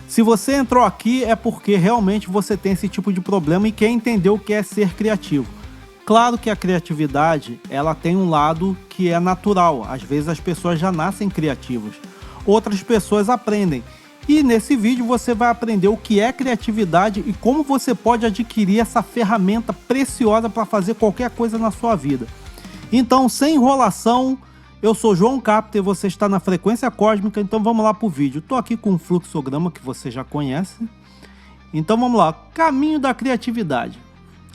Se você entrou aqui é porque realmente você tem esse tipo de problema e quer entender o que é ser criativo. Claro que a criatividade, ela tem um lado que é natural. Às vezes as pessoas já nascem criativas. Outras pessoas aprendem. E nesse vídeo você vai aprender o que é criatividade e como você pode adquirir essa ferramenta preciosa para fazer qualquer coisa na sua vida. Então, sem enrolação, eu sou João Capta e você está na Frequência Cósmica, então vamos lá para o vídeo. Estou aqui com um fluxograma que você já conhece. Então vamos lá, caminho da criatividade.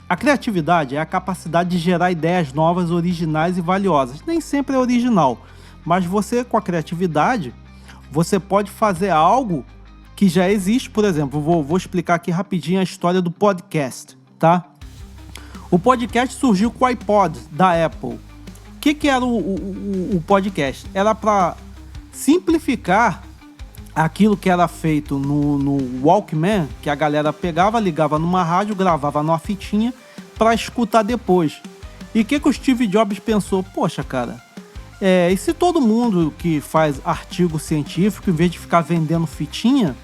A criatividade é a capacidade de gerar ideias novas, originais e valiosas. Nem sempre é original, mas você com a criatividade, você pode fazer algo que já existe. Por exemplo, vou explicar aqui rapidinho a história do podcast, tá? O podcast surgiu com o iPod da Apple. O que era o podcast? Era para simplificar aquilo que era feito no Walkman, que a galera pegava, ligava numa rádio, gravava numa fitinha para escutar depois. E o que o Steve Jobs pensou? Poxa, cara, e se todo mundo que faz artigo científico, em vez de ficar vendendo fitinha,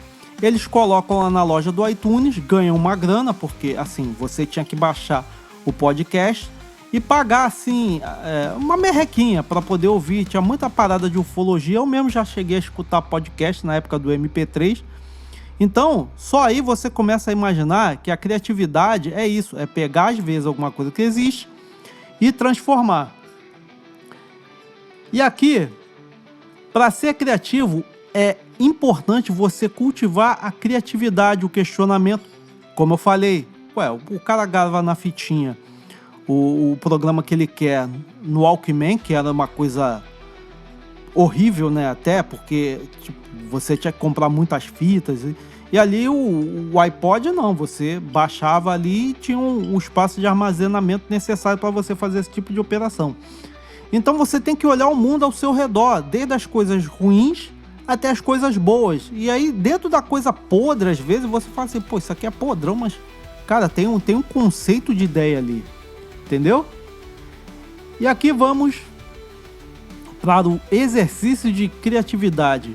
eles colocam lá na loja do iTunes, ganham uma grana, porque assim, você tinha que baixar o podcast e pagar assim uma merrequinha para poder ouvir. Tinha muita parada de ufologia, eu mesmo já cheguei a escutar podcast na época do MP3. Então, só aí você começa a imaginar que a criatividade é isso, é pegar às vezes alguma coisa que existe e transformar. E aqui, para ser criativo, é importante você cultivar a criatividade, o questionamento. Como eu falei, o cara grava na fitinha o programa que ele quer no Walkman, que era uma coisa horrível, né? Até porque tipo, você tinha que comprar muitas fitas. E ali o iPod não, você baixava ali e tinha um espaço de armazenamento necessário para você fazer esse tipo de operação. Então você tem que olhar o mundo ao seu redor, desde as coisas ruins até as coisas boas. E aí, dentro da coisa podre, às vezes, você fala assim, pô, isso aqui é podrão, mas, cara, tem um conceito de ideia ali. Entendeu? E aqui vamos para o exercício de criatividade.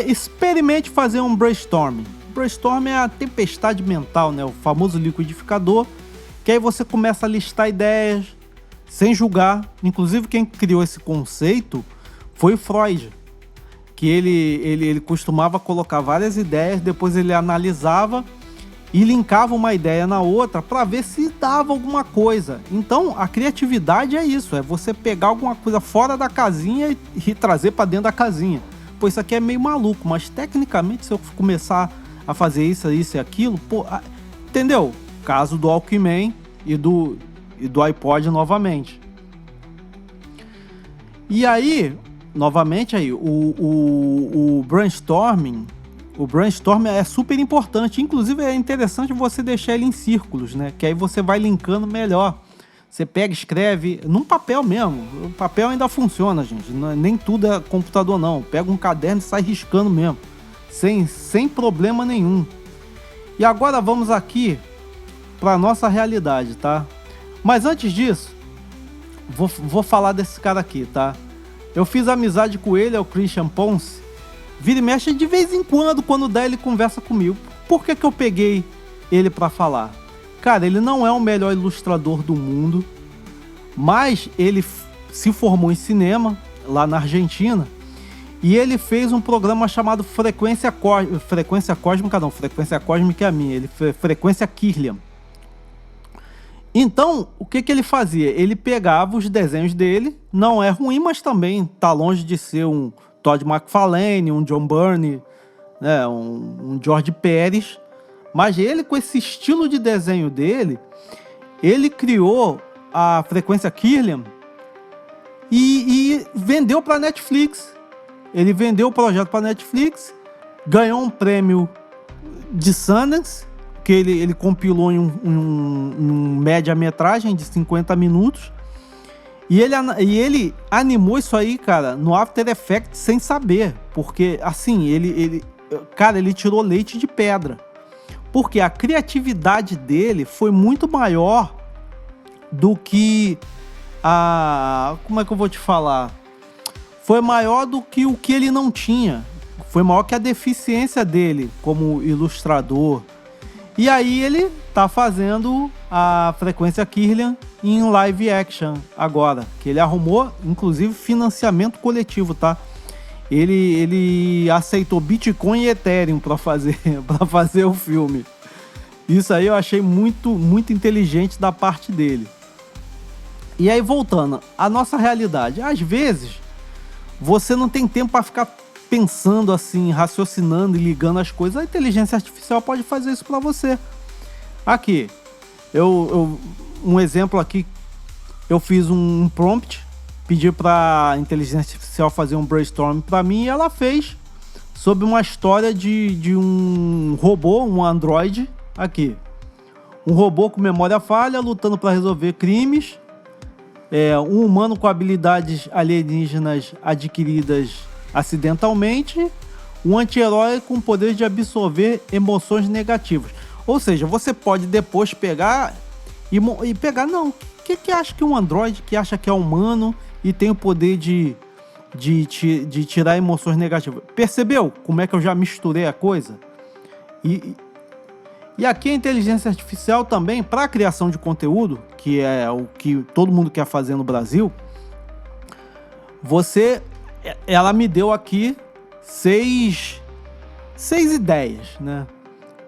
Experimente fazer um brainstorming. Brainstorming é a tempestade mental, né? O famoso liquidificador, que aí você começa a listar ideias sem julgar. Inclusive, quem criou esse conceito foi o Freud, que ele costumava colocar várias ideias, depois ele analisava e linkava uma ideia na outra para ver se dava alguma coisa. Então, a criatividade é isso, é você pegar alguma coisa fora da casinha e trazer para dentro da casinha. Pô, isso aqui é meio maluco, mas tecnicamente, se eu começar a fazer isso e aquilo, pô, entendeu? Caso do Walkman e do iPod novamente. E aí, novamente, o brainstorming... O brainstorming é super importante, inclusive é interessante você deixar ele em círculos, né? Que aí você vai linkando melhor. Você pega, escreve num papel mesmo. O papel ainda funciona, gente. Nem tudo é computador, não. Pega um caderno e sai riscando mesmo, sem problema nenhum. E agora vamos aqui para nossa realidade, tá? Mas antes disso, vou falar desse cara aqui, tá? Eu fiz amizade com ele, é o Christian Ponce. Vira e mexe de vez em quando dá, ele conversa comigo. Por que eu peguei ele para falar? Cara, ele não é o melhor ilustrador do mundo, mas ele se formou em cinema lá na Argentina e ele fez um programa chamado Frequência Cósmica é a minha, Frequência Kirlian. Então, o que ele fazia? Ele pegava os desenhos dele, não é ruim, mas também tá longe de ser um Todd McFarlane, um John Byrne, né, um George Pérez, mas ele, com esse estilo de desenho dele, ele criou a Frequência Kirlian e vendeu para Netflix. Ele vendeu o projeto para Netflix, ganhou um prêmio de Sundance, que ele compilou em um média-metragem de 50 minutos, e ele animou isso aí, cara, no After Effects sem saber, porque, assim, ele tirou leite de pedra, porque a criatividade dele foi muito maior do que como é que eu vou te falar? Foi maior do que o que ele não tinha. foi maior que a deficiência dele como ilustrador. E aí ele tá fazendo a Frequência Kirlian em live action agora, que ele arrumou, inclusive, financiamento coletivo, tá? Ele aceitou Bitcoin e Ethereum para fazer o filme. Isso aí eu achei muito, muito inteligente da parte dele. E aí, voltando à nossa realidade, às vezes você não tem tempo para ficar pensando assim, raciocinando e ligando as coisas. A inteligência artificial pode fazer isso para você. Aqui, um exemplo aqui, eu fiz um prompt, pedi para a inteligência artificial fazer um brainstorm para mim e ela fez sobre uma história de um robô, um androide, aqui. Um robô com memória falha, lutando para resolver crimes. Um humano com habilidades alienígenas adquiridas acidentalmente. Um anti-herói com o poder de absorver emoções negativas. Ou seja, você pode depois pegar e pegar, não, que acha que um androide que acha que é humano e tem o poder de tirar emoções negativas. Percebeu como é que eu já misturei a coisa? E aqui a inteligência artificial também, para a criação de conteúdo, que é o que todo mundo quer fazer no Brasil, ela me deu aqui seis ideias, né?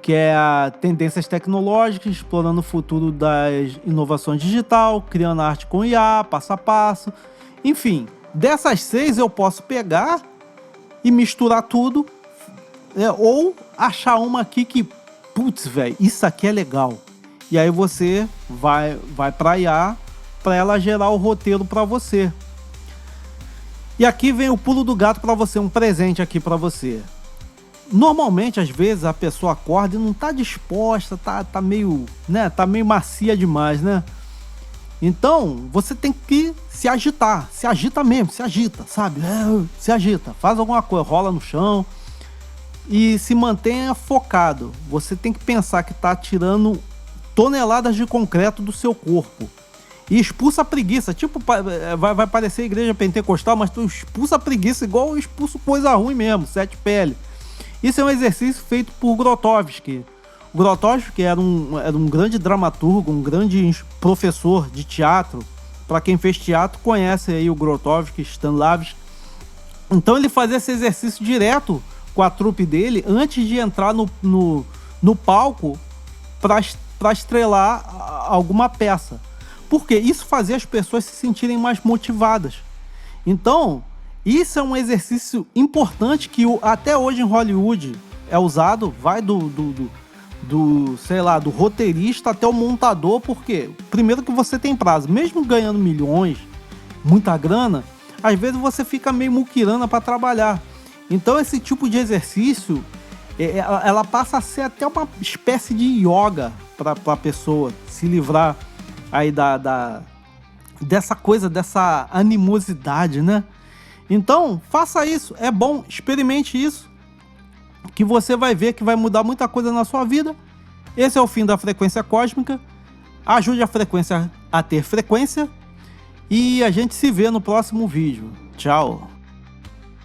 Que é a tendências tecnológicas, explorando o futuro das inovações digital, criando arte com IA, passo a passo. Enfim, dessas 6 eu posso pegar e misturar tudo, ou achar uma aqui que, putz, velho, isso aqui é legal. E aí você vai para IA para ela gerar o roteiro para você. E aqui vem o pulo do gato para você, um presente aqui para você. Normalmente, às vezes, a pessoa acorda e não tá disposta, tá meio, né, tá meio macia demais, né? Então, você tem que se agitar, se agita mesmo, se agita, sabe? Se agita, faz alguma coisa, rola no chão e se mantenha focado. Você tem que pensar que tá tirando toneladas de concreto do seu corpo. E expulsa a preguiça, tipo, vai parecer igreja pentecostal, mas tu expulsa a preguiça igual eu expulso coisa ruim mesmo, 7 pele. Isso é um exercício feito por Grotowski. O Grotowski era um grande dramaturgo, um grande professor de teatro. Para quem fez teatro, conhece aí o Grotowski, Stanislavski. Então ele fazia esse exercício direto com a trupe dele antes de entrar no palco para estrelar alguma peça. Porque isso fazia as pessoas se sentirem mais motivadas. Então, isso é um exercício importante que até hoje em Hollywood é usado, vai do roteirista até o montador, porque primeiro que você tem prazo, mesmo ganhando milhões, muita grana, às vezes você fica meio muquirana para trabalhar. Então esse tipo de exercício, ela passa a ser até uma espécie de yoga para a pessoa se livrar aí dessa coisa, dessa animosidade, né? Então, faça isso, é bom, experimente isso, que você vai ver que vai mudar muita coisa na sua vida. Esse é o fim da Frequência Cósmica. Ajude a frequência a ter frequência. E a gente se vê no próximo vídeo. Tchau!